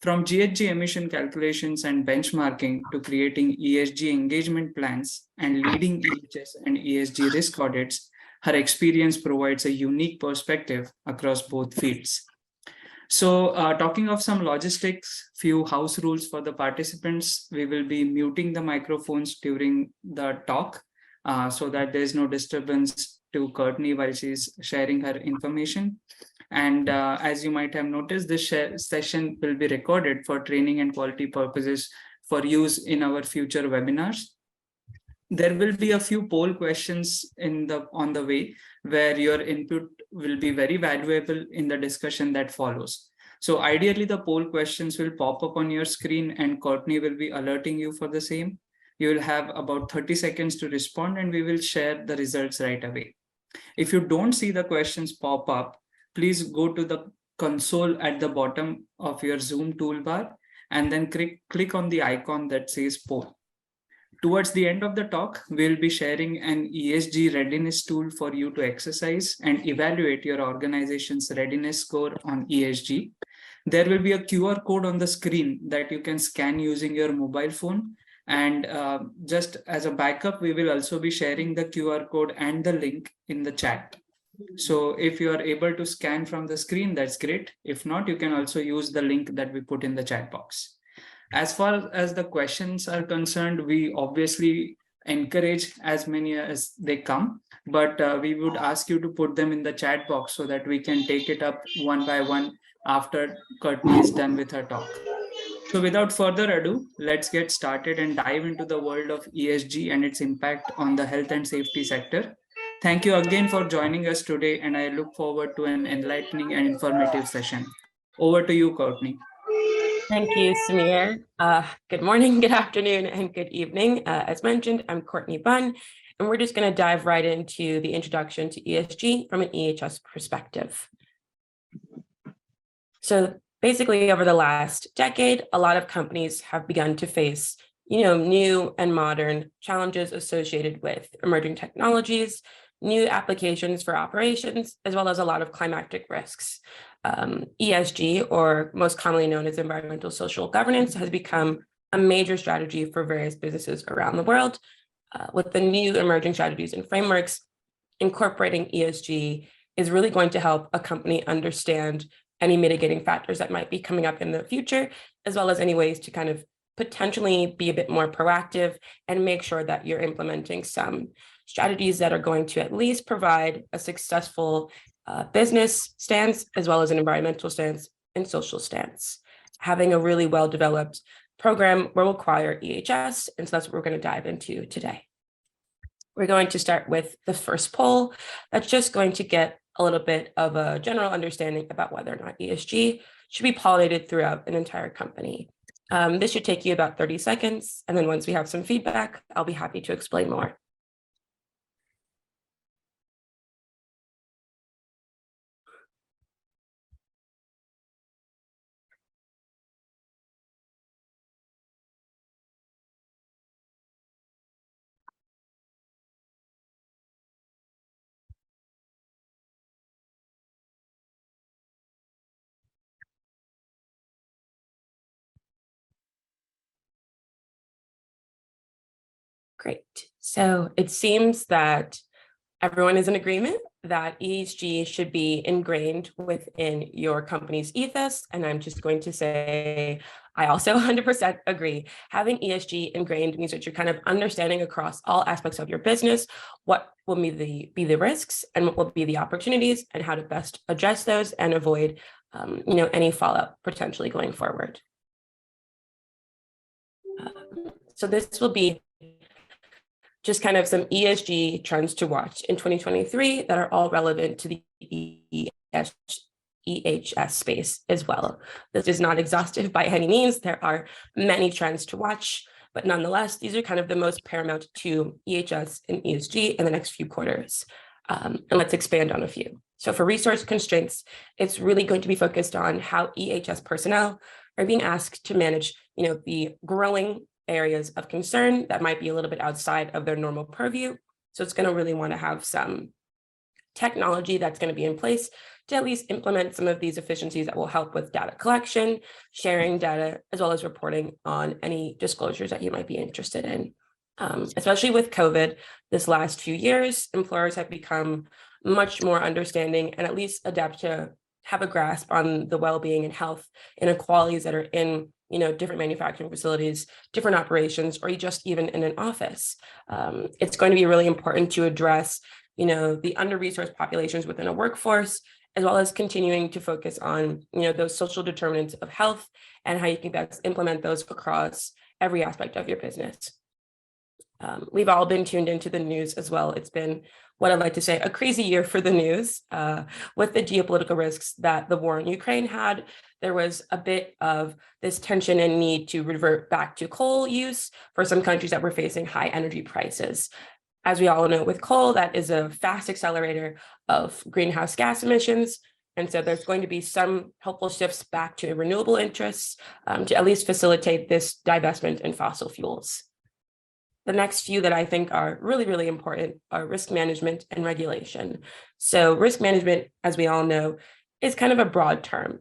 From GHG emission calculations and benchmarking to creating ESG engagement plans and leading EHS and ESG risk audits, her experience provides a unique perspective across both fields. So talking of some logistics, few house rules for the participants. We will be muting the microphones during the talk so that there is no disturbance to Courtney while she's sharing her information. And as you might have noticed, this session will be recorded for training and quality purposes for use in our future webinars. There will be a few poll questions on the way where your input will be very valuable in the discussion that follows. So ideally, the poll questions will pop up on your screen and Courtney will be alerting you for the same. You will have about 30 seconds to respond and we will share the results right away. If you don't see the questions pop up, please go to the console at the bottom of your Zoom toolbar and then click on the icon that says poll. Towards the end of the talk, we'll be sharing an ESG readiness tool for you to exercise and evaluate your organization's readiness score on ESG. There will be a QR code on the screen that you can scan using your mobile phone. And just as a backup, we will also be sharing the QR code and the link in the chat. So if you are able to scan from the screen, that's great. If not, you can also use the link that we put in the chat box. As far as the questions are concerned, we obviously encourage as many as they come, but we would ask you to put them in the chat box so that we can take it up one by one after Courtney is done with her talk. So without further ado, let's get started and dive into the world of ESG and its impact on the health and safety sector. Thank you again for joining us today, and I look forward to an enlightening and informative session. Over to you, Courtney. Thank you, Samir. Good morning, good afternoon, and good evening. As mentioned, I'm Courtney Bunn, and we're just going to dive right into the introduction to ESG from an EHS perspective. So basically, over the last decade, a lot of companies have begun to face new and modern challenges associated with emerging technologies, new applications for operations, as well as a lot of climatic risks. ESG, or most commonly known as environmental social governance, has become a major strategy for various businesses around the world. With the new emerging strategies and frameworks, incorporating ESG is really going to help a company understand any mitigating factors that might be coming up in the future, as well as any ways to kind of potentially be a bit more proactive and make sure that you're implementing some strategies that are going to at least provide a successful business stance, as well as an environmental stance and social stance. Having a really well-developed program will require EHS, and so that's what we're going to dive into today. We're going to start with the first poll. That's just going to get a little bit of a general understanding about whether or not ESG should be pollinated throughout an entire company. This should take you about 30 seconds, and then once we have some feedback, I'll be happy to explain more. Great. So it seems that everyone is in agreement that ESG should be ingrained within your company's ethos. And I'm just going to say, I also 100% agree. Having ESG ingrained means that you're kind of understanding across all aspects of your business what will be the risks and what will be the opportunities and how to best address those and avoid any fallout potentially going forward. So this will be just kind of some ESG trends to watch in 2023 that are all relevant to the EHS space as well. This is not exhaustive by any means. There are many trends to watch, but nonetheless, these are kind of the most paramount to EHS and ESG in the next few quarters. And let's expand on a few. So for resource constraints, it's really going to be focused on how EHS personnel are being asked to manage, the growing areas of concern that might be a little bit outside of their normal purview. So it's going to really want to have some technology that's going to be in place to at least implement some of these efficiencies that will help with data collection, sharing data, as well as reporting on any disclosures that you might be interested in. Especially with COVID, this last few years, employers have become much more understanding and at least adapt to have a grasp on the well-being and health inequalities that are in different manufacturing facilities, different operations, or just even in an office. It's going to be really important to address the under-resourced populations within a workforce, as well as continuing to focus on those social determinants of health and how you can best implement those across every aspect of your business. We've all been tuned into the news as well. It's been what I'd like to say a crazy year for the news with the geopolitical risks that the war in Ukraine had. There was a bit of this tension and need to revert back to coal use for some countries that were facing high energy prices. As we all know, with coal, that is a fast accelerator of greenhouse gas emissions. And so there's going to be some helpful shifts back to renewable interests to at least facilitate this divestment in fossil fuels. The next few that I think are really, really important are risk management and regulation. So risk management, as we all know, is kind of a broad term.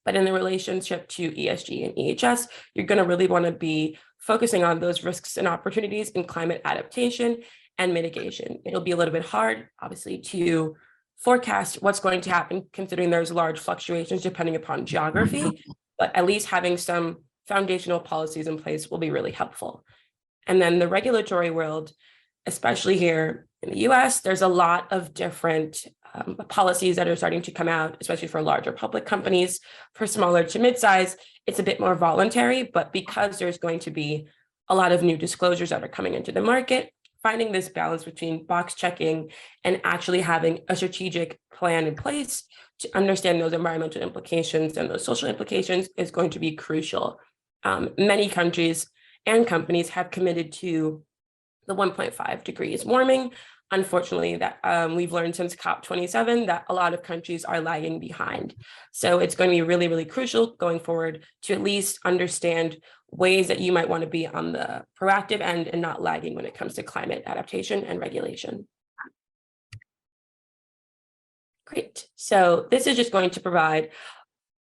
But in the relationship to ESG and EHS, you're going to really want to be focusing on those risks and opportunities in climate adaptation and mitigation. It'll be a little bit hard, obviously, to forecast what's going to happen, considering there's large fluctuations depending upon geography, but at least having some foundational policies in place will be really helpful. And then the regulatory world, especially here in the US, there's a lot of different policies that are starting to come out, especially for larger public companies. For smaller to mid-size, it's a bit more voluntary, but because there's going to be a lot of new disclosures that are coming into the market, finding this balance between box checking and actually having a strategic plan in place to understand those environmental implications and those social implications is going to be crucial. Many countries and companies have committed to the 1.5 degrees warming. Unfortunately, that we've learned since COP27 that a lot of countries are lagging behind. So it's going to be really, really crucial going forward to at least understand ways that you might want to be on the proactive end and not lagging when it comes to climate adaptation and regulation. Great. So this is just going to provide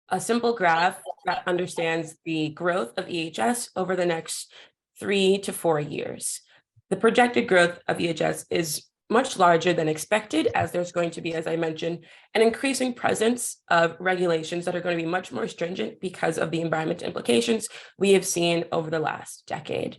a simple graph that understands the growth of EHS over the next 3 to 4 years. The projected growth of EHS is much larger than expected, as there's going to be, as I mentioned, an increasing presence of regulations that are going to be much more stringent because of the environmental implications we have seen over the last decade.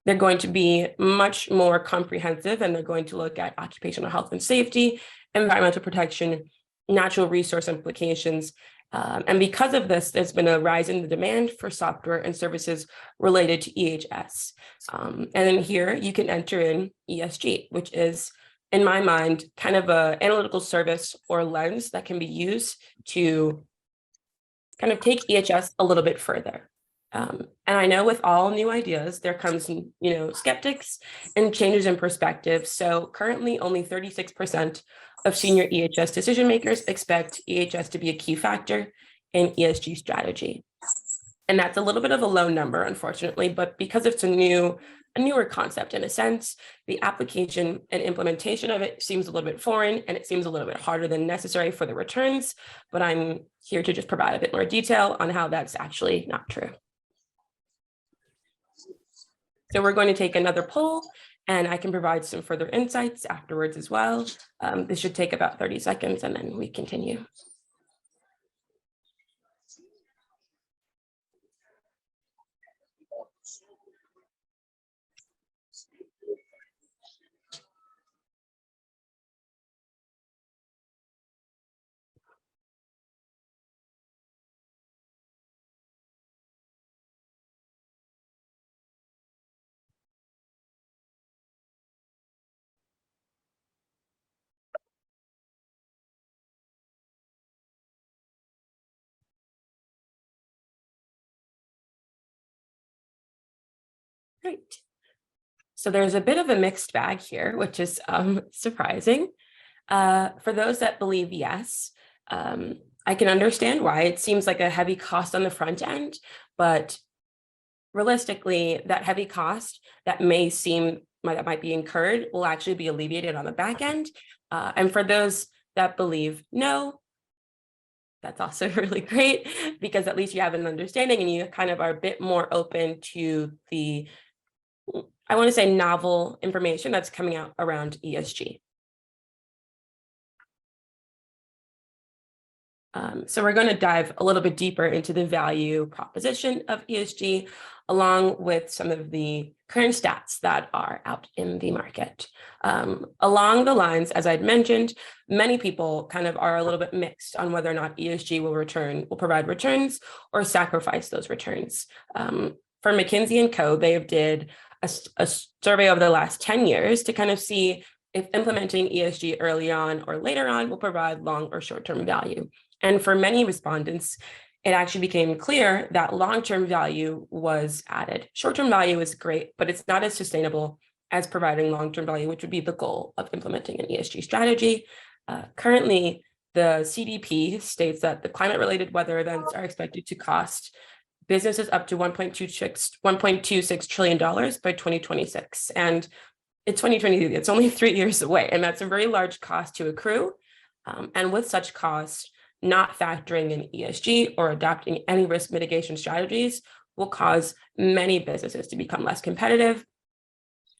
They're going to be much more comprehensive, and they're going to look at occupational health and safety, environmental protection, natural resource implications. And because of this, there's been a rise in the demand for software and services related to EHS. And then here you can enter in ESG, which is, in my mind, kind of an analytical service or lens that can be used to kind of take EHS a little bit further. And I know with all new ideas, there comes, skeptics and changes in perspective. So currently only 36% of senior EHS decision makers expect EHS to be a key factor in ESG strategy. And that's a little bit of a low number, unfortunately, but because it's a newer concept in a sense, the application and implementation of it seems a little bit foreign, and it seems a little bit harder than necessary for the returns, but I'm here to just provide a bit more detail on how that's actually not true. So we're going to take another poll, and I can provide some further insights afterwards as well. This should take about 30 seconds, and then we continue. Great. So there's a bit of a mixed bag here, which is surprising. For those that believe yes, I can understand why. It seems like a heavy cost on the front end, but realistically, that heavy cost that might be incurred will actually be alleviated on the back end. And for those that believe no, that's also really great, because at least you have an understanding and you kind of are a bit more open to the, I want to say, novel information that's coming out around ESG. So we're going to dive a little bit deeper into the value proposition of ESG, along with some of the current stats that are out in the market. Along the lines, as I'd mentioned, many people kind of are a little bit mixed on whether or not ESG will provide returns or sacrifice those returns. For McKinsey & Co., they did a survey over the last 10 years to kind of see if implementing ESG early on or later on will provide long or short-term value. And for many respondents, it actually became clear that long-term value was added. Short-term value is great, but it's not as sustainable as providing long-term value, which would be the goal of implementing an ESG strategy. Currently, the CDP states that the climate-related weather events are expected to cost businesses up to $1.26 trillion by 2026. And it's 2023, it's only 3 years away, and that's a very large cost to accrue. And with such costs, not factoring in ESG or adopting any risk mitigation strategies will cause many businesses to become less competitive,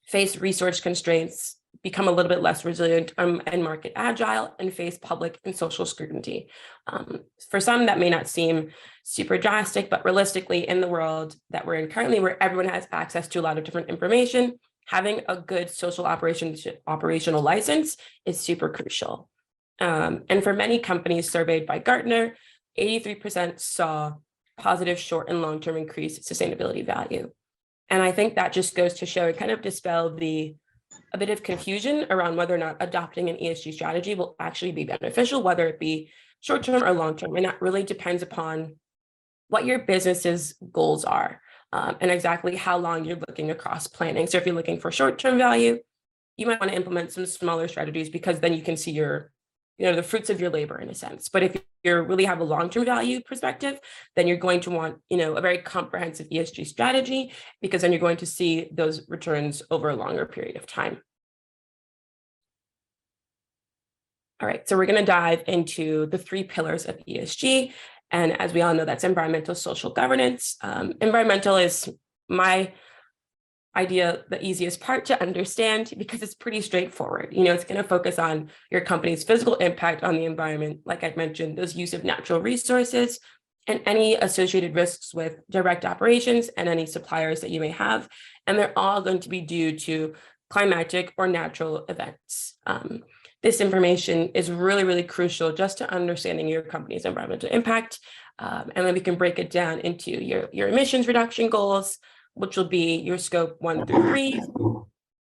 face resource constraints, become a little bit less resilient and market agile, and face public and social scrutiny. For some, that may not seem super drastic, but realistically, in the world that we're in currently, where everyone has access to a lot of different information, having a good social operational license is super crucial. And for many companies surveyed by Gartner, 83% saw positive short and long-term increased sustainability value. And I think that just goes to show and kind of dispel a bit of confusion around whether or not adopting an ESG strategy will actually be beneficial, whether it be short-term or long-term. And that really depends upon what your business's goals are, and exactly how long you're looking across planning. So if you're looking for short-term value, you might want to implement some smaller strategies, because then you can see the fruits of your labor in a sense. But if you really have a long-term value perspective, then you're going to want, a very comprehensive ESG strategy, because then you're going to see those returns over a longer period of time. All right, so we're going to dive into the 3 pillars of ESG. And as we all know, that's environmental, social, governance. Environmental is my idea, the easiest part to understand, because it's pretty straightforward. It's going to focus on your company's physical impact on the environment, like I mentioned, those use of natural resources, and any associated risks with direct operations and any suppliers that you may have. And they're all going to be due to climatic or natural events. This information is really, really crucial just to understanding your company's environmental impact. And then we can break it down into your emissions reduction goals, which will be your scope 1 through 3,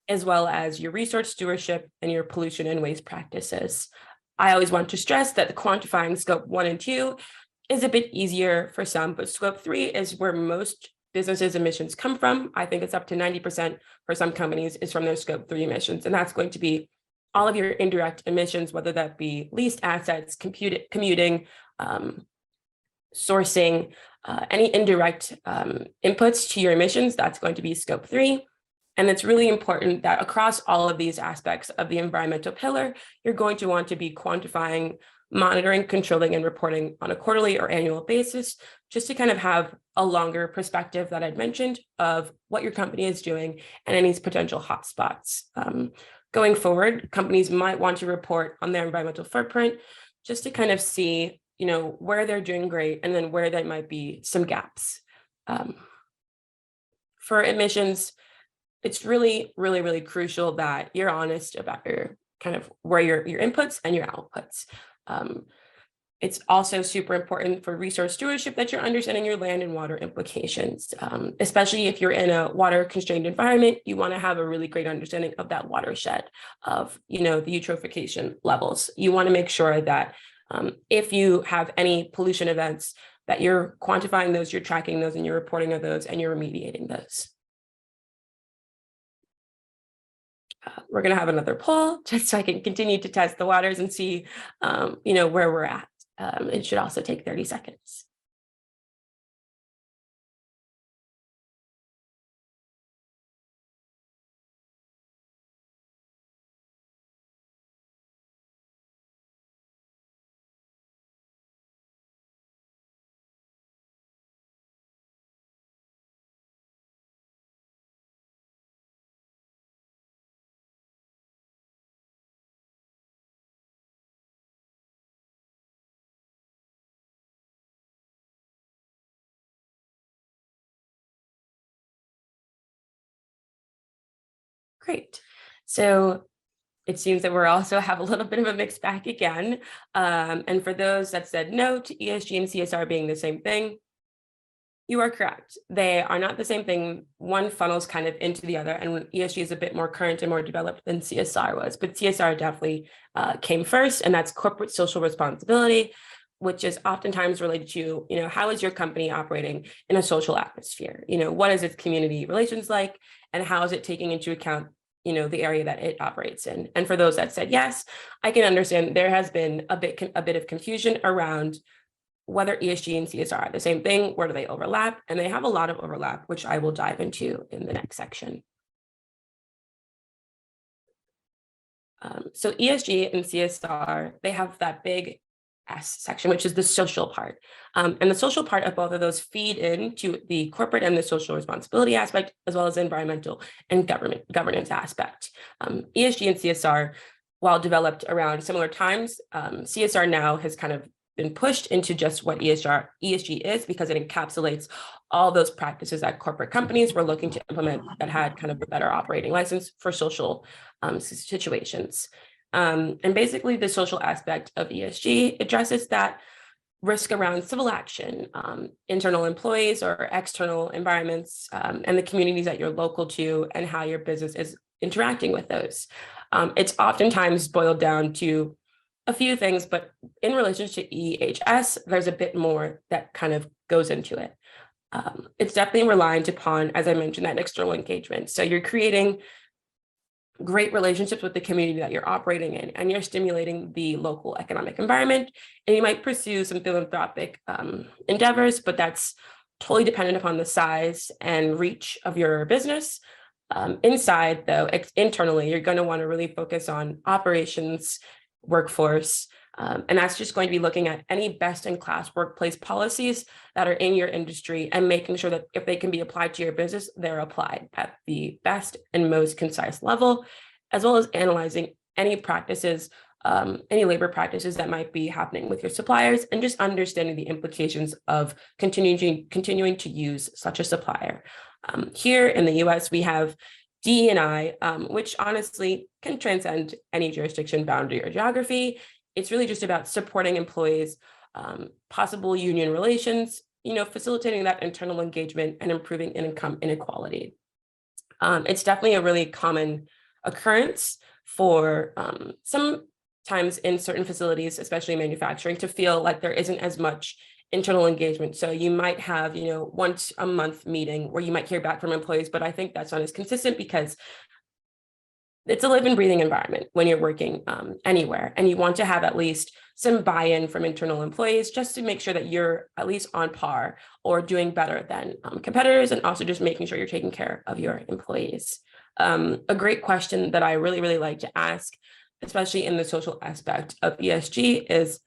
as well as your resource stewardship and your pollution and waste practices. I always want to stress that the quantifying scope 1 and 2 is a bit easier for some, but scope 3 is where most businesses' emissions come from. I think it's up to 90% for some companies is from their scope 3 emissions. And that's going to be all of your indirect emissions, whether that be leased assets, commuting, sourcing, any indirect inputs to your emissions. That's going to be scope 3. And it's really important that across all of these aspects of the environmental pillar, you're going to want to be quantifying, monitoring, controlling, and reporting on a quarterly or annual basis, just to kind of have a longer perspective that I'd mentioned of what your company is doing and any potential hotspots. Going forward, companies might want to report on their environmental footprint just to kind of see, where they're doing great and then where there might be some gaps. For emissions, it's really, really, really crucial that you're honest about your kind of where your inputs and your outputs. It's also super important for resource stewardship that you're understanding your land and water implications, especially if you're in a water constrained environment. You want to have a really great understanding of that watershed, of the eutrophication levels. You want to make sure that if you have any pollution events, that you're quantifying those, you're tracking those, and you're reporting of those, and you're remediating those. We're going to have another poll just so I can continue to test the waters and see, where we're at. It should also take 30 seconds. Great. So it seems that we're also have a little bit of a mixed bag again. And for those that said no to ESG and CSR being the same thing, you are correct. They are not the same thing. One funnels kind of into the other, and ESG is a bit more current and more developed than CSR was, but CSR definitely came first, and that's corporate social responsibility, which is oftentimes related to, how is your company operating in a social atmosphere? What is its community relations like, and how is it taking into account, the area that it operates in? And for those that said yes, I can understand there has been a bit of confusion around whether ESG and CSR are the same thing, where do they overlap? And they have a lot of overlap, which I will dive into in the next section. So ESG and CSR, they have that big S section, which is the social part. And the social part of both of those feed into the corporate and the social responsibility aspect, as well as environmental and governance aspect. ESG and CSR, while developed around similar times, CSR now has kind of been pushed into just what ESG is, because it encapsulates all those practices that corporate companies were looking to implement that had kind of a better operating license for social situations. And basically the social aspect of ESG addresses that risk around civil action, internal employees or external environments, and the communities that you're local to, and how your business is interacting with those. It's oftentimes boiled down to a few things, but in relation to EHS, there's a bit more that kind of goes into it. It's definitely reliant upon, as I mentioned, that external engagement. So you're creating great relationships with the community that you're operating in, and you're stimulating the local economic environment, and you might pursue some philanthropic endeavors, but that's totally dependent upon the size and reach of your business. Inside, though, internally, you're going to want to really focus on operations, workforce, and that's just going to be looking at any best-in-class workplace policies that are in your industry and making sure that if they can be applied to your business, they're applied at the best and most concise level, as well as analyzing any practices, any labor practices that might be happening with your suppliers, and just understanding the implications of continuing to use such a supplier. Here in the US, we have DE&I, which honestly can transcend any jurisdiction, boundary, or geography. It's really just about supporting employees, possible union relations, facilitating that internal engagement and improving income inequality. It's definitely a really common occurrence for sometimes in certain facilities, especially manufacturing, to feel like there isn't as much internal engagement. So you might have, once a month meeting where you might hear back from employees, but I think that's not as consistent because it's a living, breathing environment when you're working anywhere, and you want to have at least some buy-in from internal employees just to make sure that you're at least on par or doing better than competitors, and also just making sure you're taking care of your employees. A great question that I really, really like to ask, especially in the social aspect of ESG, is,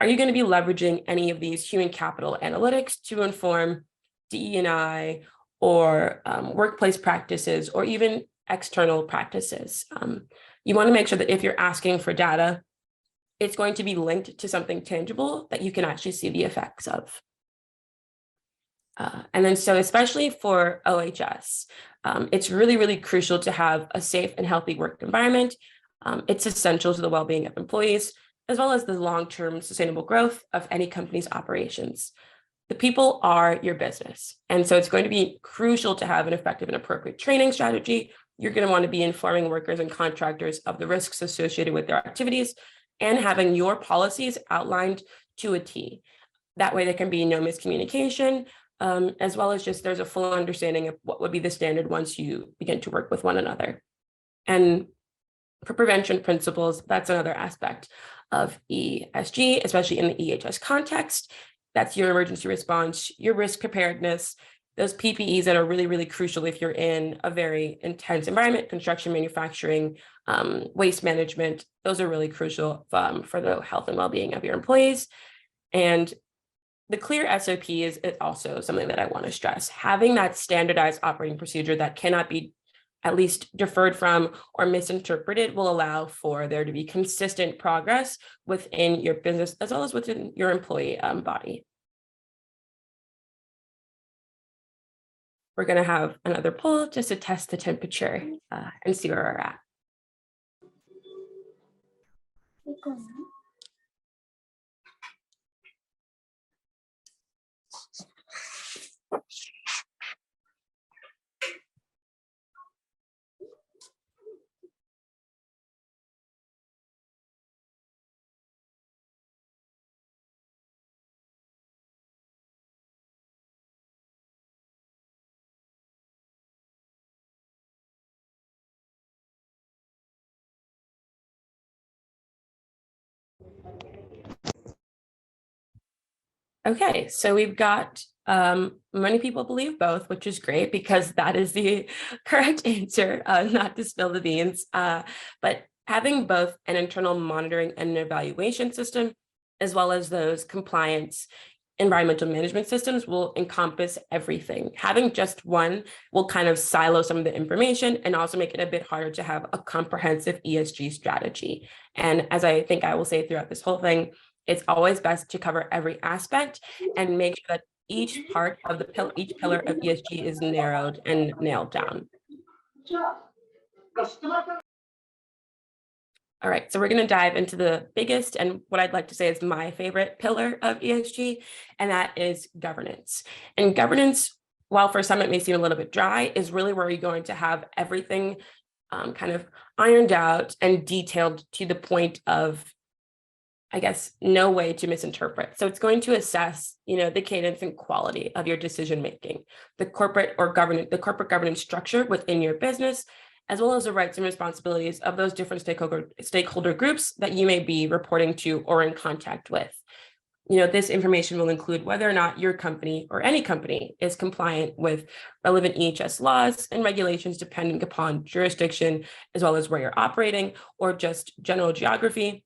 are you going to be leveraging any of these human capital analytics to inform DE&I or workplace practices, or even external practices? You want to make sure that if you're asking for data, it's going to be linked to something tangible that you can actually see the effects of. And then so especially for OHS, it's really, really crucial to have a safe and healthy work environment. It's essential to the well-being of employees, as well as the long-term sustainable growth of any company's operations. The people are your business. And so it's going to be crucial to have an effective and appropriate training strategy. You're going to want to be informing workers and contractors of the risks associated with their activities, and having your policies outlined to a T. That way there can be no miscommunication, as well as just there's a full understanding of what would be the standard once you begin to work with one another. And for prevention principles, that's another aspect of ESG, especially in the EHS context. That's your emergency response, your risk preparedness, those PPEs that are really, really crucial if you're in a very intense environment, construction, manufacturing, waste management. Those are really crucial for the health and well-being of your employees. And the clear SOP is also something that I want to stress. Having that standardized operating procedure that cannot be at least deferred from or misinterpreted will allow for there to be consistent progress within your business, as well as within your employee body. we're going to have another poll just to test the temperature and see where we're at. Okay, so we've got many people believe both, which is great because that is the correct answer, not to spill the beans. But having both an internal monitoring and an evaluation system, as well as those compliance environmental management systems, will encompass everything. Having just one will kind of silo some of the information and also make it a bit harder to have a comprehensive ESG strategy. And as I think I will say throughout this whole thing, it's always best to cover every aspect and make sure that each part of each pillar of ESG is narrowed and nailed down. All right, so we're going to dive into the biggest and what I'd like to say is my favorite pillar of ESG, and that is governance. And governance, while for some it may seem a little bit dry, is really where you're going to have everything kind of ironed out and detailed to the point of, I guess, no way to misinterpret. So it's going to assess, the cadence and quality of your decision making, the corporate governance structure within your business, as well as the rights and responsibilities of those different stakeholder groups that you may be reporting to or in contact with. This information will include whether or not your company or any company is compliant with relevant EHS laws and regulations depending upon jurisdiction, as well as where you're operating or just general geography.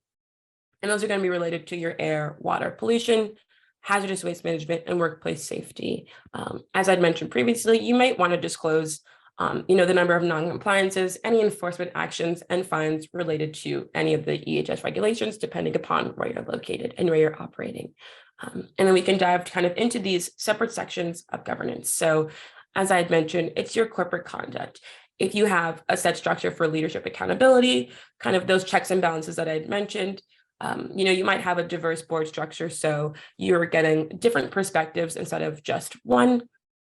And those are going to be related to your air, water pollution, hazardous waste management, and workplace safety. As I'd mentioned previously, you might want to disclose, the number of non-compliances, any enforcement actions, and fines related to any of the EHS regulations, depending upon where you're located and where you're operating. And then we can dive kind of into these separate sections of governance. So as I had mentioned, it's your corporate conduct. If you have a set structure for leadership accountability, kind of those checks and balances that I had mentioned, you might have a diverse board structure, so you're getting different perspectives instead of just one.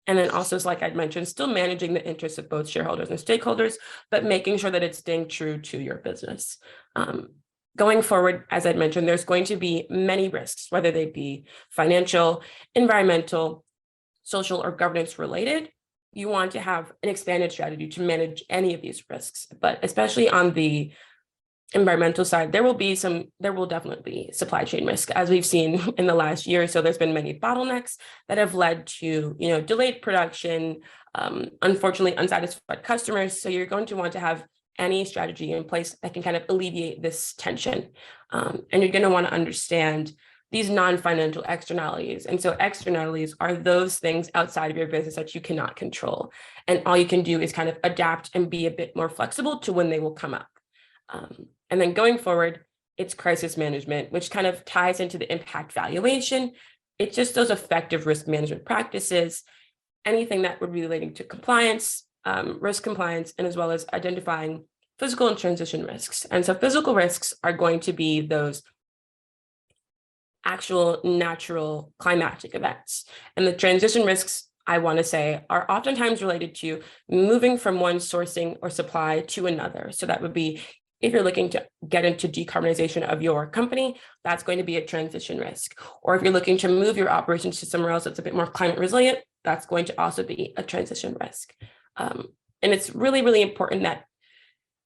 And then also, like I'd mentioned, still managing the interests of both shareholders and stakeholders, but making sure that it's staying true to your business. Going forward, as I'd mentioned, there's going to be many risks, whether they be financial, environmental, social, or governance related. You want to have an expanded strategy to manage any of these risks, but especially on the environmental side, there will definitely be supply chain risk, as we've seen in the last year. So there's been many bottlenecks that have led to, delayed production, unfortunately unsatisfied customers. So you're going to want to have any strategy in place that can kind of alleviate this tension. And you're going to want to understand these non-financial externalities. And so externalities are those things outside of your business that you cannot control. And all you can do is kind of adapt and be a bit more flexible to when they will come up. And then going forward, it's crisis management, which kind of ties into the impact valuation. It's just those effective risk management practices, anything that would be relating to compliance, risk compliance, and as well as identifying physical and transition risks. And so physical risks are going to be those actual natural climatic events. And the transition risks, I want to say, are oftentimes related to moving from one sourcing or supply to another. So that would be, if you're looking to get into decarbonization of your company, that's going to be a transition risk. Or if you're looking to move your operations to somewhere else that's a bit more climate resilient, that's going to also be a transition risk. And it's really, really important that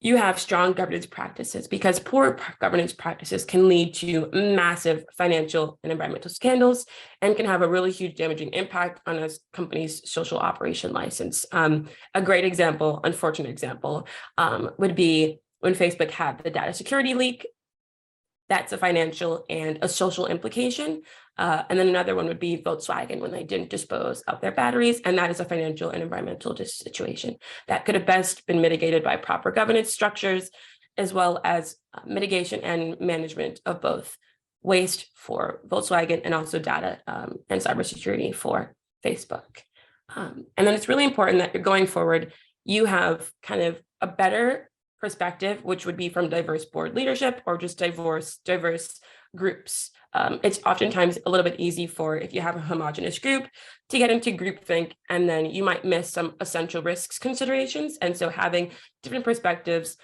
you have strong governance practices, because poor governance practices can lead to massive financial and environmental scandals and can have a really huge damaging impact on a company's social operation license. A great example, unfortunate example, would be when Facebook had the data security leak. That's a financial and a social implication. And then another one would be Volkswagen when they didn't dispose of their batteries. And that is a financial and environmental situation that could have best been mitigated by proper governance structures, as well as mitigation and management of both waste for Volkswagen and also data and cybersecurity for Facebook. And then it's really important that you're going forward, you have kind of a better perspective, which would be from diverse board leadership or just diverse groups. It's oftentimes a little bit easy for, if you have a homogenous group, to get into groupthink, and then you might miss some essential risks considerations. And so having different perspectives,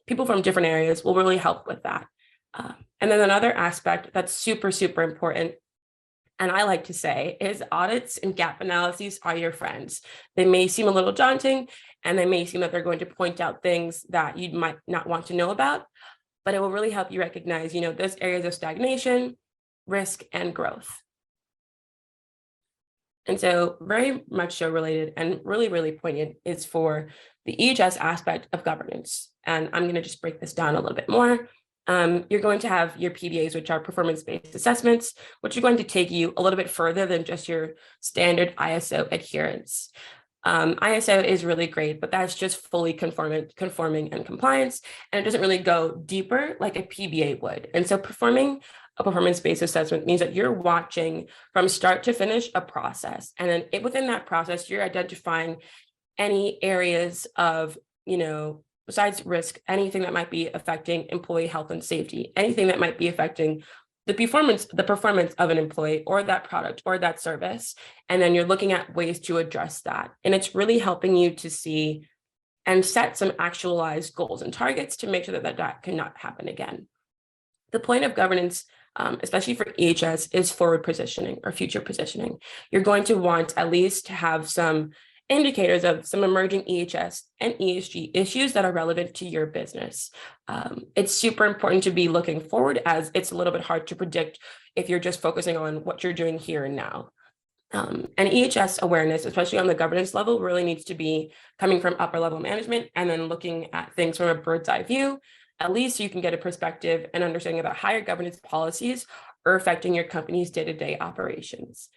people from different areas will really help with that. And then another aspect that's super, super important, and I like to say, is audits and gap analyses are your friends. They may seem a little daunting, and they may seem that they're going to point out things that you might not want to know about, but it will really help you recognize, those areas of stagnation, risk, and growth. And so very much so related and really, really poignant is for the EHS aspect of governance. And I'm going to just break this down a little bit more. You're going to have your PDAs, which are performance-based assessments, which are going to take you a little bit further than just your standard ISO adherence. ISO is really great, but that's just fully conforming and compliance, and it doesn't really go deeper like a PBA would. And so performing a performance-based assessment means that you're watching from start to finish a process. And then within that process, you're identifying any areas of, besides risk, anything that might be affecting employee health and safety, anything that might be affecting the performance of an employee or that product or that service. And then you're looking at ways to address that. And it's really helping you to see and set some actualized goals and targets to make sure that that cannot happen again. The point of governance, especially for EHS, is forward positioning or future positioning. You're going to want at least to have some indicators of some emerging EHS and ESG issues that are relevant to your business. It's super important to be looking forward, as it's a little bit hard to predict if you're just focusing on what you're doing here and now. And EHS awareness, especially on the governance level, really needs to be coming from upper level management and then looking at things from a bird's eye view, at least so you can get a perspective and understanding about how your governance policies are affecting your company's day-to-day operations.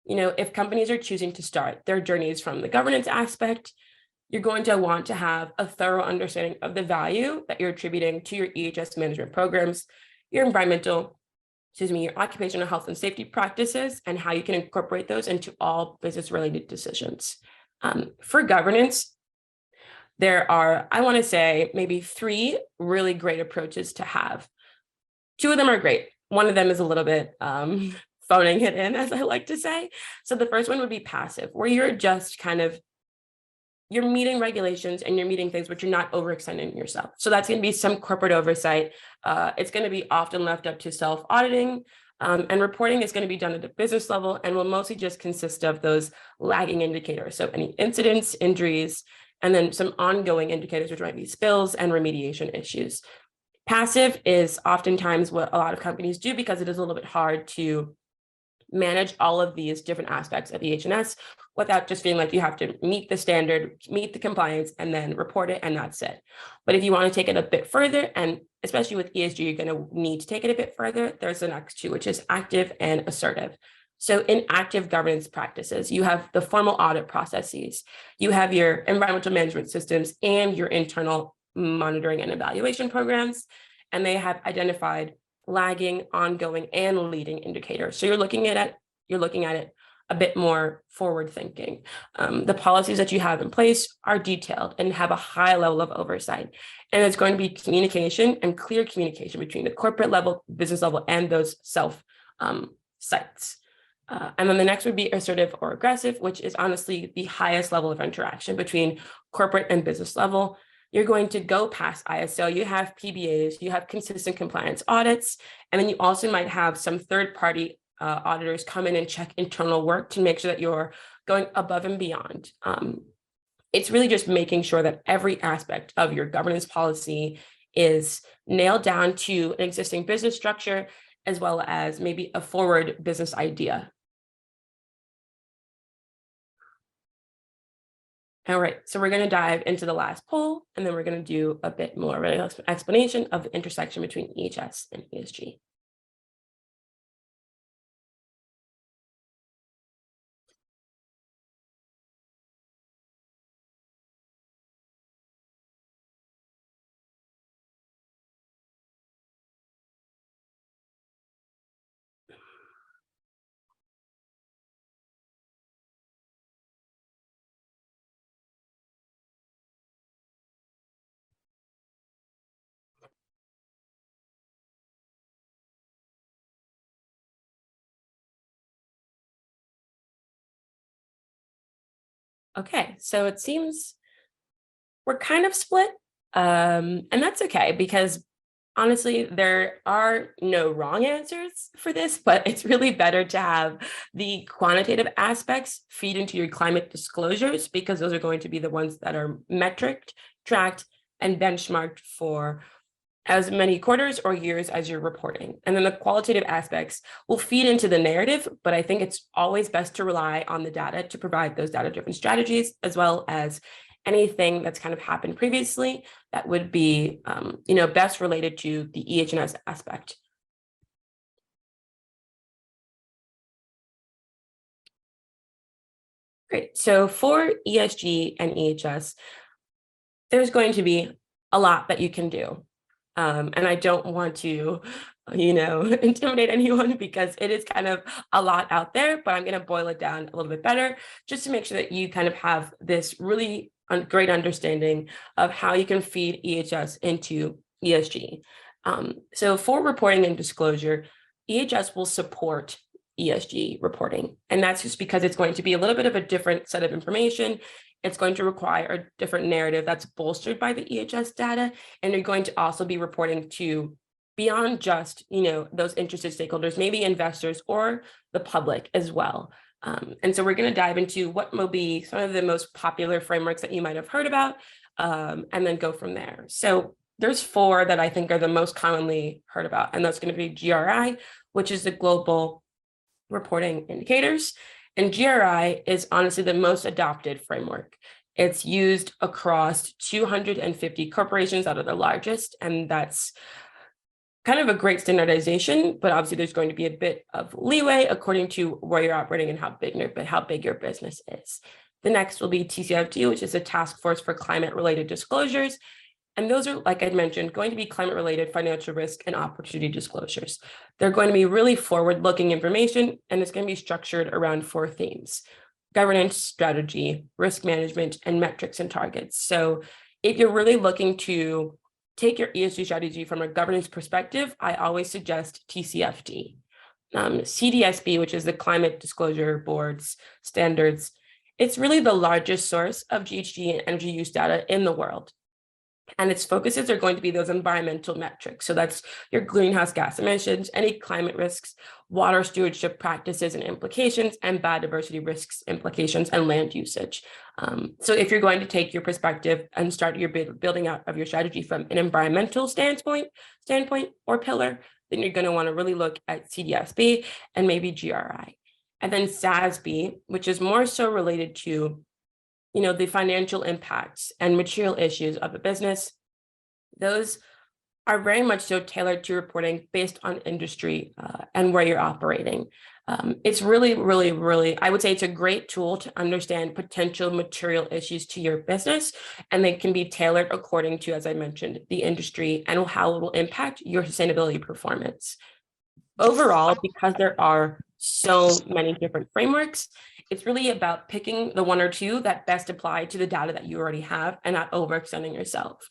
If companies are choosing to start their journeys from the governance aspect, you're going to want to have a thorough understanding of the value that you're attributing to your EHS management programs, your your occupational health and safety practices, and how you can incorporate those into all business-related decisions. For governance, there are, I want to say, maybe 3 really great approaches to have. 2 of them are great. One of them is a little bit phoning it in, as I like to say. So the first one would be passive, where you're just you're meeting regulations and you're meeting things, but you're not overextending yourself. So that's going to be some corporate oversight. It's going to be often left up to self-auditing, and reporting is going to be done at the business level and will mostly just consist of those lagging indicators. So any incidents, injuries, and then some ongoing indicators, which might be spills and remediation issues. Passive is oftentimes what a lot of companies do because it is a little bit hard to manage all of these different aspects of EH&S without just feeling like you have to meet the standard, meet the compliance, and then report it, and that's it. But if you want to take it a bit further, and especially with ESG, you're going to need to take it a bit further, there's the next 2, which is active and assertive. So in active governance practices, you have the formal audit processes, you have your environmental management systems, and your internal monitoring and evaluation programs, and they have identified lagging, ongoing, and leading indicators. So you're looking at it a bit more forward thinking. The policies that you have in place are detailed and have a high level of oversight. And it's going to be communication and clear communication between the corporate level, business level, and those self sites. And then the next would be assertive or aggressive, which is honestly the highest level of interaction between corporate and business level. You're going to go past ISO, you have PBAs, you have consistent compliance audits, and then you also might have some third-party auditors come in and check internal work to make sure that you're going above and beyond. It's really just making sure that every aspect of your governance policy is nailed down to an existing business structure, as well as maybe a forward business idea. All right, so we're going to dive into the last poll, and then we're going to do a bit more of an explanation of the intersection between EHS and ESG. Okay, so it seems we're kind of split, and that's okay because honestly, there are no wrong answers for this, but it's really better to have the quantitative aspects feed into your climate disclosures because those are going to be the ones that are metriced, tracked, and benchmarked for as many quarters or years as you're reporting. And then the qualitative aspects will feed into the narrative, but I think it's always best to rely on the data to provide those data-driven strategies, as well as anything that's kind of happened previously that would be, best related to the EHS aspect. Great. So for ESG and EHS, there's going to be a lot that you can do. And I don't want to, intimidate anyone because it is kind of a lot out there, but I'm going to boil it down a little bit better just to make sure that you kind of have this really great understanding of how you can feed EHS into ESG. So for reporting and disclosure, EHS will support ESG reporting. And that's just because it's going to be a little bit of a different set of information. It's going to require a different narrative that's bolstered by the EHS data. And you're going to also be reporting to beyond just, those interested stakeholders, maybe investors or the public as well. And so we're going to dive into what will be some of the most popular frameworks that you might have heard about, and then go from there. So there's 4 that I think are the most commonly heard about, and that's going to be GRI, which is the Global Reporting Indicators. And GRI is honestly the most adopted framework. It's used across 250 corporations that are the largest, and that's kind of a great standardization, but obviously there's going to be a bit of leeway according to where you're operating and how big your business is. The next will be TCFD, which is a task force for climate-related disclosures. And those are, like I mentioned, going to be climate-related financial risk and opportunity disclosures. They're going to be really forward-looking information, and it's going to be structured around 4 themes: governance, strategy, risk management, and metrics and targets. So if you're really looking to take your ESG strategy from a governance perspective, I always suggest TCFD. CDSB, which is the Climate Disclosure Board's standards, it's really the largest source of GHG and energy use data in the world. And its focuses are going to be those environmental metrics. So that's your greenhouse gas emissions, any climate risks, water stewardship practices and implications, and biodiversity risks, implications, and land usage. So if you're going to take your perspective and start your building out of your strategy from an environmental standpoint or pillar, then you're going to want to really look at CDSB and maybe GRI. And then SASB, which is more so related to the financial impacts and material issues of a business. Those are very much so tailored to reporting based on industry and where you're operating. It's really, really, really, I would say it's a great tool to understand potential material issues to your business, and they can be tailored according to, as I mentioned, the industry and how it will impact your sustainability performance. Overall, because there are so many different frameworks, it's really about picking the 1 or 2 that best apply to the data that you already have and not overextending yourself.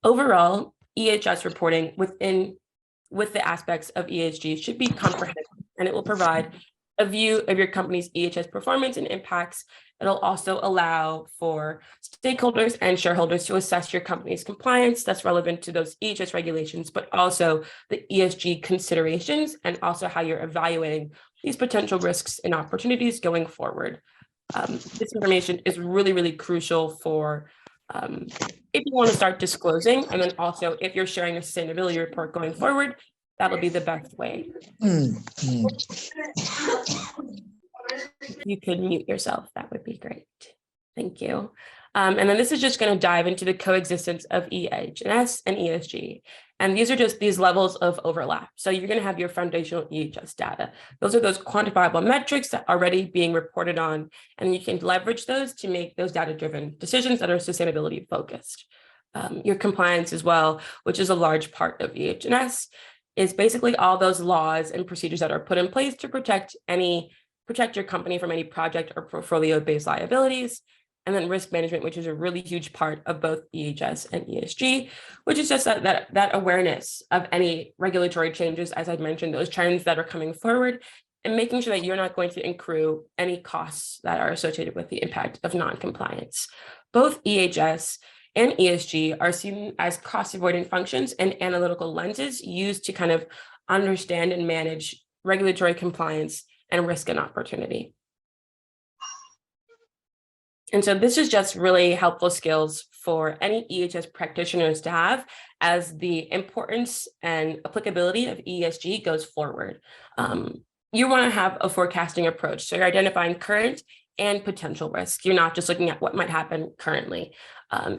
Overall, EHS reporting with the aspects of ESG should be comprehensive, and it will provide a view of your company's EHS performance and impacts. It'll also allow for stakeholders and shareholders to assess your company's compliance that's relevant to those EHS regulations, but also the ESG considerations and also how you're evaluating these potential risks and opportunities going forward. This information is really, really crucial for if you want to start disclosing, and then also if you're sharing a sustainability report going forward, that'll be the best way. You could mute yourself, that would be great. Thank you. And then this is just going to dive into the coexistence of EHS and ESG. And these are just these levels of overlap. So you're going to have your foundational EHS data. Those are those quantifiable metrics that are already being reported on, and you can leverage those to make those data-driven decisions that are sustainability focused. Your compliance as well, which is a large part of EHS, is basically all those laws and procedures that are put in place to protect your company from any project or portfolio-based liabilities. And then risk management, which is a really huge part of both EHS and ESG, which is just that awareness of any regulatory changes, as I mentioned, those trends that are coming forward, and making sure that you're not going to accrue any costs that are associated with the impact of non-compliance. Both EHS and ESG are seen as cost-avoiding functions and analytical lenses used to kind of understand and manage regulatory compliance and risk and opportunity. And so this is just really helpful skills for any EHS practitioners to have as the importance and applicability of ESG goes forward. You want to have a forecasting approach. So you're identifying current and potential risk. You're not just looking at what might happen currently.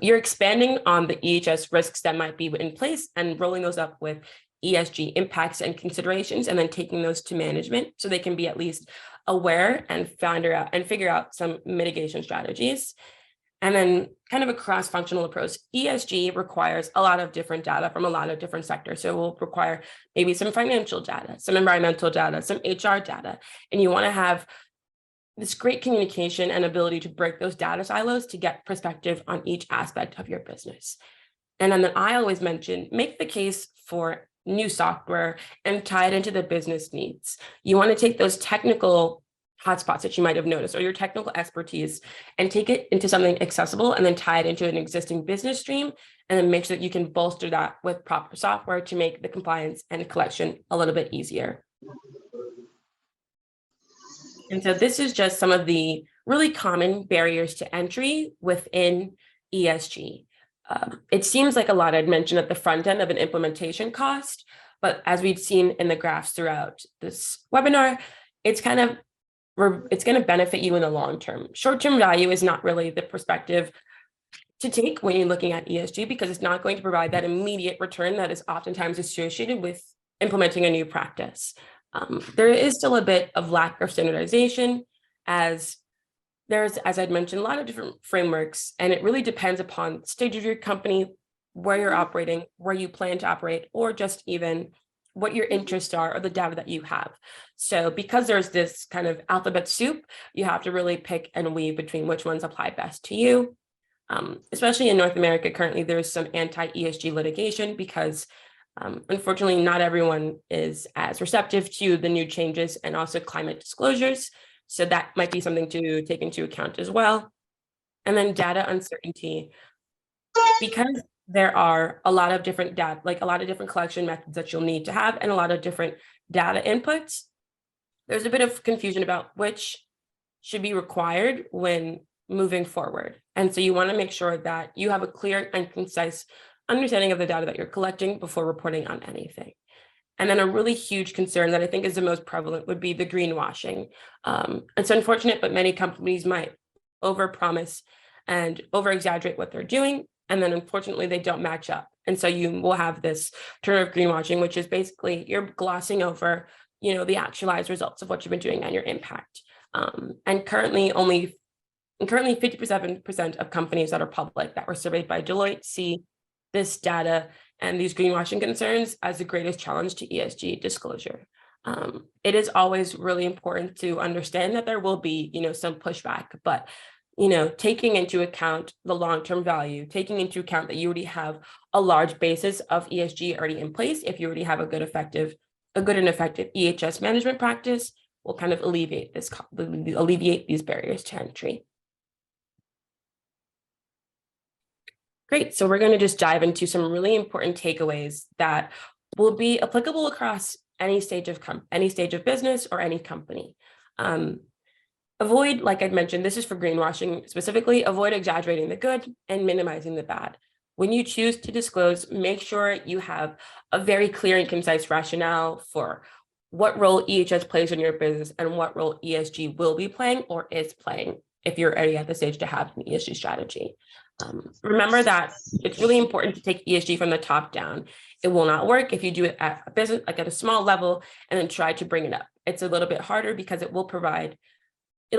You're expanding on the EHS risks that might be in place and rolling those up with ESG impacts and considerations, and then taking those to management so they can be at least aware and figure out some mitigation strategies. And then kind of a cross-functional approach. ESG requires a lot of different data from a lot of different sectors. So it will require maybe some financial data, some environmental data, some HR data, and you want to have this great communication and ability to break those data silos to get perspective on each aspect of your business. And then I always mention, make the case for new software and tie it into the business needs. You want to take those technical hotspots that you might have noticed or your technical expertise and take it into something accessible and then tie it into an existing business stream and then make sure that you can bolster that with proper software to make the compliance and collection a little bit easier. And so this is just some of the really common barriers to entry within ESG. It seems like a lot I'd mentioned at the front end of an implementation cost, but as we've seen in the graphs throughout this webinar, it's going to benefit you in the long term. Short-term value is not really the perspective to take when you're looking at ESG because it's not going to provide that immediate return that is oftentimes associated with implementing a new practice. There is still a bit of lack of standardization as there's, as I'd mentioned, a lot of different frameworks, and it really depends upon the stage of your company, where you're operating, where you plan to operate, or just even what your interests are or the data that you have. So because there's this kind of alphabet soup, you have to really pick and weave between which ones apply best to you. Especially in North America, currently there's some anti-ESG litigation because unfortunately, not everyone is as receptive to the new changes and also climate disclosures. So that might be something to take into account as well. And then data uncertainty, because there are a lot of different data, like a lot of different collection methods that you'll need to have and a lot of different data inputs. There's a bit of confusion about which should be required when moving forward. And so you want to make sure that you have a clear and concise understanding of the data that you're collecting before reporting on anything. And then a really huge concern that I think is the most prevalent would be the greenwashing. It's unfortunate, but many companies might overpromise and over-exaggerate what they're doing. And then unfortunately, they don't match up. And so you will have this term of greenwashing, which is basically you're glossing over, the actualized results of what you've been doing and your impact. And currently 57% of companies that are public that were surveyed by Deloitte see this data and these greenwashing concerns as the greatest challenge to ESG disclosure. It is always really important to understand that there will be, some pushback, but, taking into account the long-term value, taking into account that you already have a large basis of ESG already in place, if you already have a good and effective EHS management practice, will kind of alleviate these barriers to entry. Great, so we're going to just dive into some really important takeaways that will be applicable across any stage of business or any company. Avoid, like I'd mentioned, this is for greenwashing specifically, avoid exaggerating the good and minimizing the bad. When you choose to disclose, make sure you have a very clear and concise rationale for what role EHS plays in your business and what role ESG will be playing or is playing if you're already at the stage to have an ESG strategy. Remember that it's really important to take ESG from the top down. It will not work if you do it at a business, like at a small level, and then try to bring it up. It's a little bit harder because it'll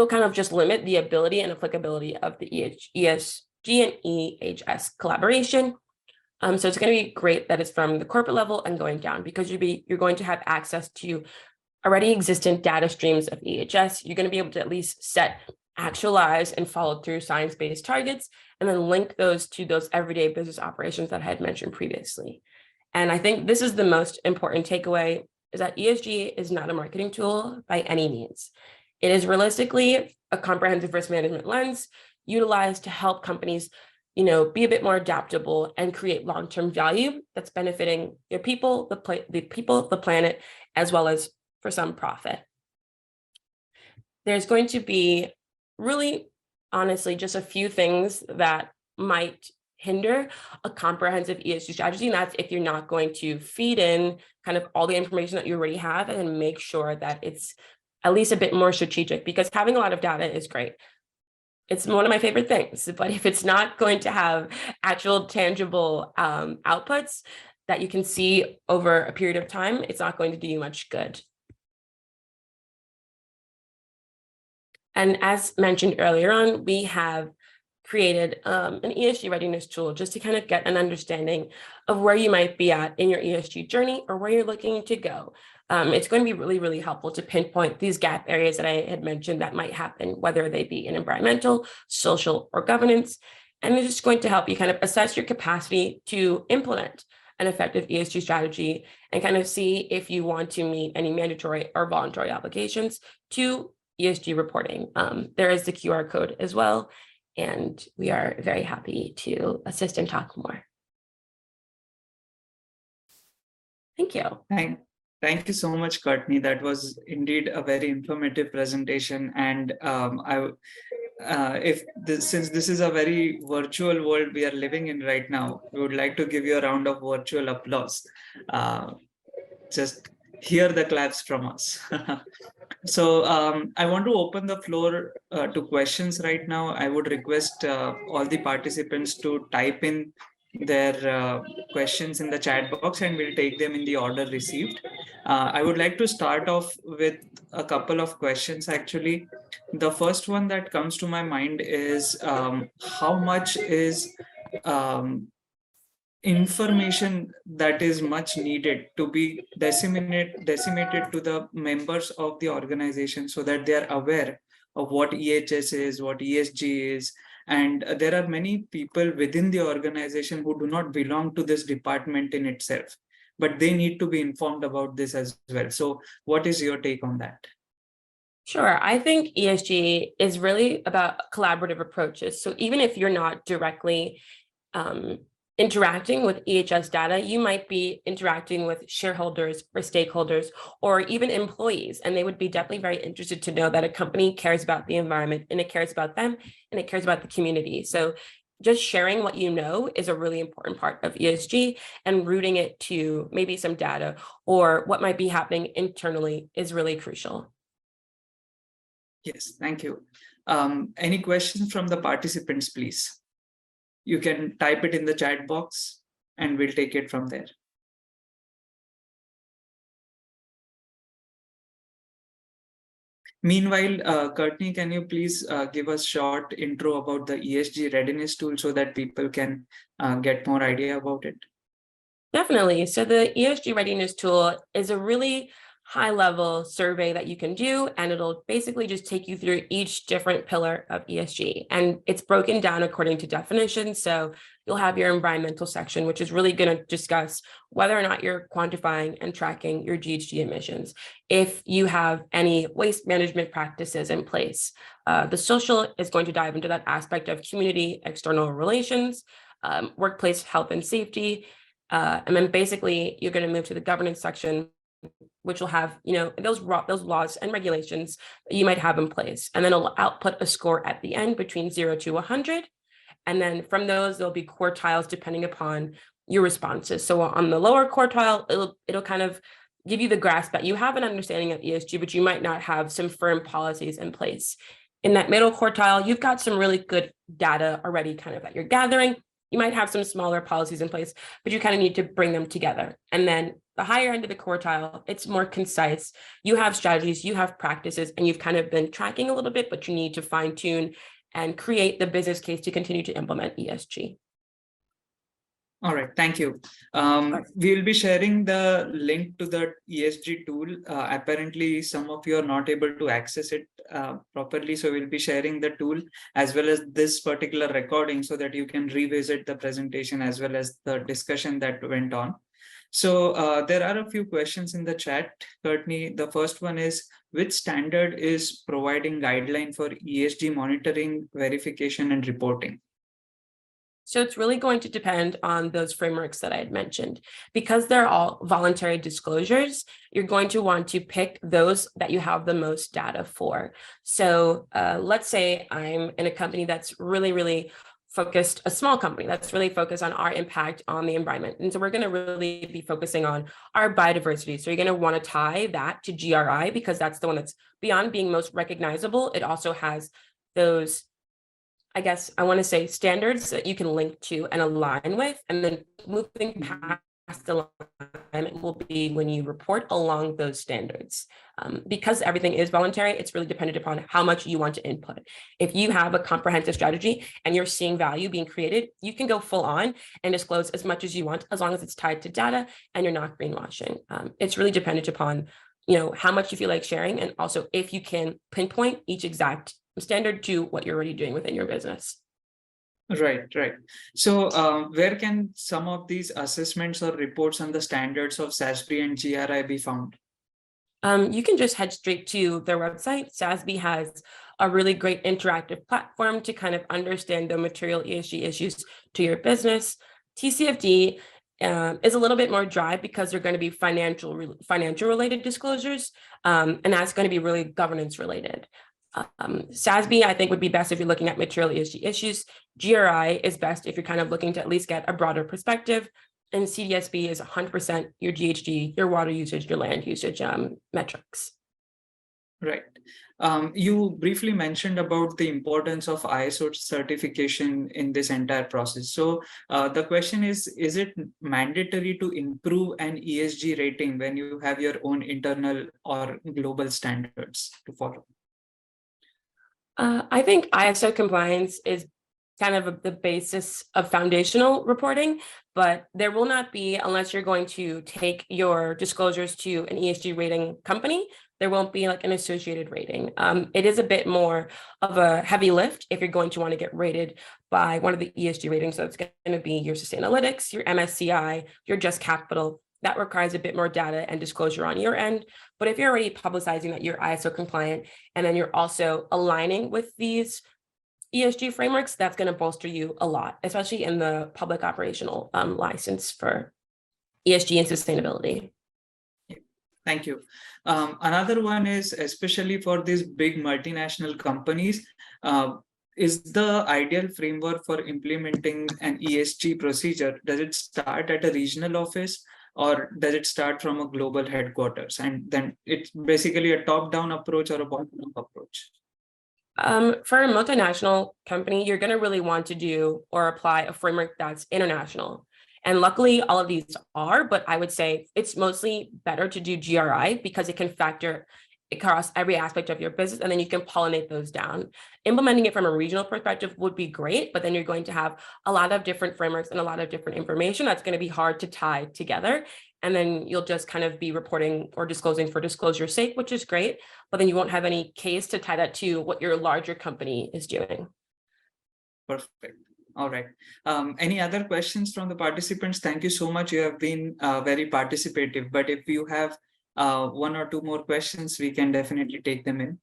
kind of just limit the ability and applicability of the ESG and EHS collaboration. So it's going to be great that it's from the corporate level and going down because you're going to have access to already existent data streams of EHS. You're going to be able to at least set, actualize, and follow through science-based targets, and then link those to those everyday business operations that I had mentioned previously. And I think this is the most important takeaway is that ESG is not a marketing tool by any means. It is realistically a comprehensive risk management lens utilized to help companies, be a bit more adaptable and create long-term value that's benefiting their people, the planet, as well as for some profit. There's going to be really, honestly, just a few things that might hinder a comprehensive ESG strategy. And that's if you're not going to feed in kind of all the information that you already have and make sure that it's at least a bit more strategic, because having a lot of data is great. It's one of my favorite things, but if it's not going to have actual tangible outputs that you can see over a period of time, it's not going to do you much good. And as mentioned earlier on, we have created an ESG readiness tool just to kind of get an understanding of where you might be at in your ESG journey or where you're looking to go. It's going to be really, really helpful to pinpoint these gap areas that I had mentioned that might happen, whether they be in environmental, social, or governance. And it's just going to help you kind of assess your capacity to implement an effective ESG strategy and kind of see if you want to meet any mandatory or voluntary obligations to ESG reporting. There is the QR code as well, and we are very happy to assist and talk more. Thank you. Thank you so much, Courtney. That was indeed a very informative presentation. And since this is a very virtual world we are living in right now, we would like to give you a round of virtual applause. Just hear the claps from us. So I want to open the floor to questions right now. I would request all the participants to type in their questions in the chat box, and we'll take them in the order received. I would like to start off with a couple of questions, actually. The first one that comes to my mind is how much is information that is much needed to be disseminated to the members of the organization so that they are aware of what EHS is, what ESG is. And there are many people within the organization who do not belong to this department in itself, but they need to be informed about this as well. So what is your take on that? Sure. I think ESG is really about collaborative approaches. So even if you're not directly interacting with EHS data, you might be interacting with shareholders or stakeholders or even employees, and they would be definitely very interested to know that a company cares about the environment and it cares about them and it cares about the community. So just sharing what you know is a really important part of ESG, and rooting it to maybe some data or what might be happening internally is really crucial. Yes, thank you. Any questions from the participants, please? You can type it in the chat box and we'll take it from there. Meanwhile, Courtney, can you please give us a short intro about the ESG readiness tool so that people can get more idea about it? Definitely. So the ESG readiness tool is a really high-level survey that you can do, and it'll basically just take you through each different pillar of ESG. And it's broken down according to definitions. So you'll have your environmental section, which is really going to discuss whether or not you're quantifying and tracking your GHG emissions. If you have any waste management practices in place, the social is going to dive into that aspect of community, external relations, workplace health and safety. And then basically you're going to move to the governance section, which will have, those laws and regulations that you might have in place. And then it'll output a score at the end between 0 to 100. And then from those, there'll be quartiles depending upon your responses. So on the lower quartile, it'll kind of give you the grasp that you have an understanding of ESG, but you might not have some firm policies in place. In that middle quartile, you've got some really good data already kind of that you're gathering. You might have some smaller policies in place, but you kind of need to bring them together. And then the higher end of the quartile, it's more concise. You have strategies, you have practices, and you've kind of been tracking a little bit, but you need to fine tune and create the business case to continue to implement ESG. All right, thank you. We'll be sharing the link to the ESG tool. Apparently, some of you are not able to access it properly. So we'll be sharing the tool as well as this particular recording so that you can revisit the presentation as well as the discussion that went on. So there are a few questions in the chat, Courtney. The first one is, which standard is providing guideline for ESG monitoring, verification, and reporting? So it's really going to depend on those frameworks that I had mentioned. Because they're all voluntary disclosures, you're going to want to pick those that you have the most data for. So let's say I'm in a company that's really focused, a small company that's really focused on our impact on the environment. And so we're going to really be focusing on our biodiversity. So you're going to want to tie that to GRI because that's the one that's beyond being most recognizable. It also has those, I guess I want to say, standards that you can link to and align with, and then moving past the alignment will be when you report along those standards. Because everything is voluntary, it's really dependent upon how much you want to input. If you have a comprehensive strategy and you're seeing value being created, you can go full on and disclose as much as you want, as long as it's tied to data and you're not greenwashing. It's really dependent upon, how much you feel like sharing, and also if you can pinpoint each exact standard to what you're already doing within your business. Right. So where can some of these assessments or reports on the standards of SASB and GRI be found? You can just head straight to their website. SASB has a really great interactive platform to kind of understand the material ESG issues to your business. TCFD is a little bit more dry because they're going to be financial related disclosures, and that's going to be really governance related. SASB, I think, would be best if you're looking at material ESG issues. GRI is best if you're kind of looking to at least get a broader perspective. And CDSB is 100% your GHG, your water usage, your land usage metrics. Right. You briefly mentioned about the importance of ISO certification in this entire process. So the question is it mandatory to improve an ESG rating when you have your own internal or global standards to follow? I think ISO compliance is kind of the basis of foundational reporting, but there will not be, unless you're going to take your disclosures to an ESG rating company, there won't be like an associated rating. It is a bit more of a heavy lift if you're going to want to get rated by one of the ESG ratings. So it's going to be your Sustainalytics, your MSCI, your Just Capital. That requires a bit more data and disclosure on your end. But if you're already publicizing that you're ISO compliant, and then you're also aligning with these ESG frameworks, that's going to bolster you a lot, especially in the public operational license for ESG and sustainability. Thank you. Another one is, especially for these big multinational companies, is the ideal framework for implementing an ESG procedure, does it start at a regional office or does it start from a global headquarters? And then it's basically a top-down approach or a bottom-up approach? For a multinational company, you're going to really want to do or apply a framework that's international. And luckily, all of these are, but I would say it's mostly better to do GRI because it can factor across every aspect of your business, and then you can pollinate those down. Implementing it from a regional perspective would be great, but then you're going to have a lot of different frameworks and a lot of different information that's going to be hard to tie together. And then you'll just kind of be reporting or disclosing for disclosure's sake, which is great, but then you won't have any case to tie that to what your larger company is doing. Perfect. All right. Any other questions from the participants? Thank you so much. You have been very participative, but if you have one or two more questions, we can definitely take them in.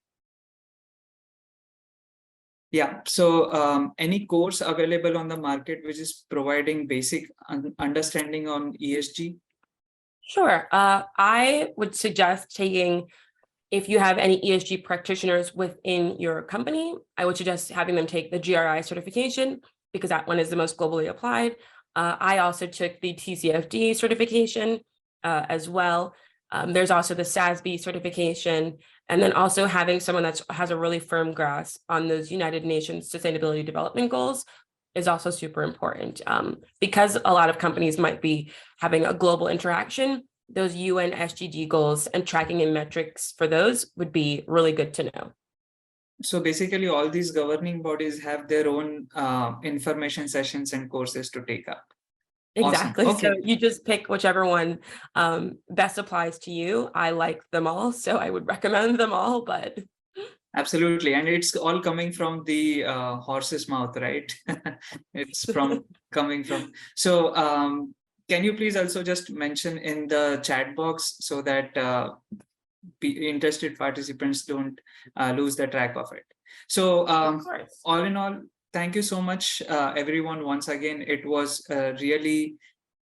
Yeah, so any course available on the market which is providing basic understanding on ESG? Sure. I would suggest taking, if you have any ESG practitioners within your company, I would suggest having them take the GRI certification because that one is the most globally applied. I also took the TCFD certification as well. There's also the SASB certification, and then also having someone that has a really firm grasp on those United Nations Sustainability Development Goals is also super important. Because a lot of companies might be having a global interaction, those UN SDG goals and tracking and metrics for those would be really good to know. So basically all these governing bodies have their own information sessions and courses to take up. Exactly. Awesome. Okay. So you just pick whichever one best applies to you. I like them all, so I would recommend them all, but. Absolutely. And it's all coming from the horse's mouth, right? It's coming from. So can you please also just mention in the chat box so that interested participants don't lose the track of it. So all in all, thank you so much, everyone. Once again, it was really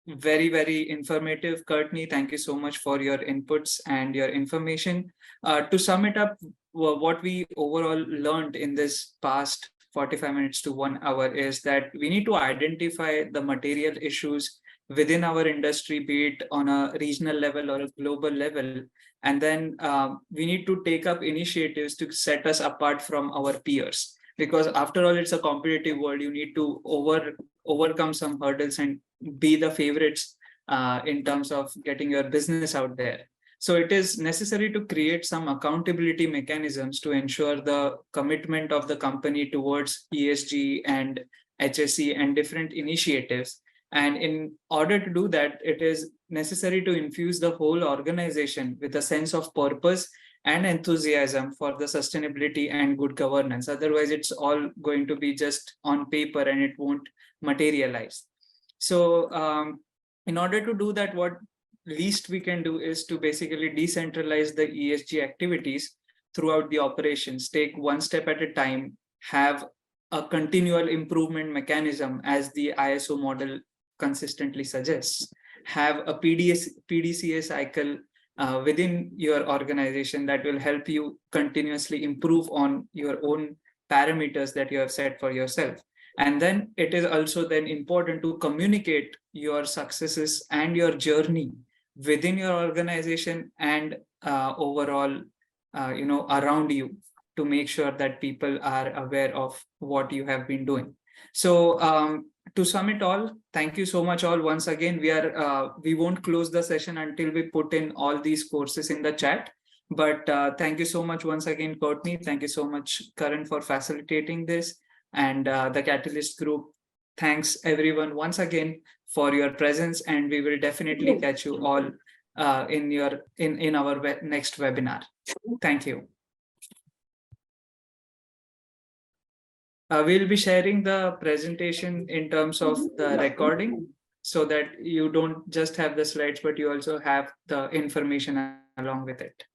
very, very informative. Courtney, thank you so much for your inputs and your information. To sum it up, what we overall learned in this past 45 minutes to 1 hour is that we need to identify the material issues within our industry, be it on a regional level or a global level. And then we need to take up initiatives to set us apart from our peers. Because after all, it's a competitive world. You need to overcome some hurdles and be the favorites in terms of getting your business out there. So it is necessary to create some accountability mechanisms to ensure the commitment of the company towards ESG and HSE and different initiatives. And in order to do that, it is necessary to infuse the whole organization with a sense of purpose and enthusiasm for the sustainability and good governance. Otherwise, it's all going to be just on paper and it won't materialize. So in order to do that, what least we can do is to basically decentralize the ESG activities throughout the operations, take one step at a time, have a continual improvement mechanism as the ISO model consistently suggests, have a PDCA cycle within your organization that will help you continuously improve on your own parameters that you have set for yourself. And then it is also then important to communicate your successes and your journey within your organization and overall, around you, to make sure that people are aware of what you have been doing. So to sum it all, thank you so much all. Once again, we won't close the session until we put in all these courses in the chat. But thank you so much once again, Courtney. Thank you so much, Karan, for facilitating this. And the Catalyst Group, thanks everyone once again for your presence, and we will definitely catch you all in our next webinar. Thank you. We'll be sharing the presentation in terms of the recording, so that you don't just have the slides, but you also have the information along with it.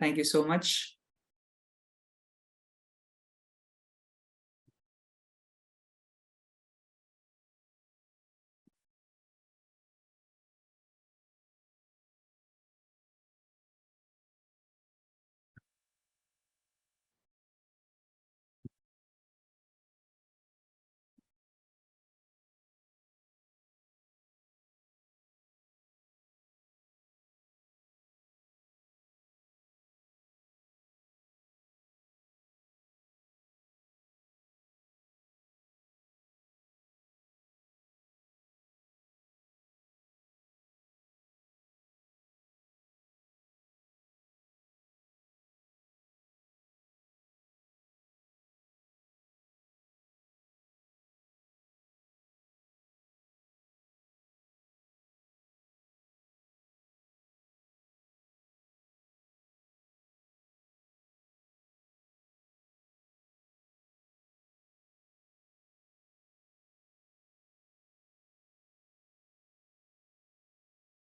Thank you so much.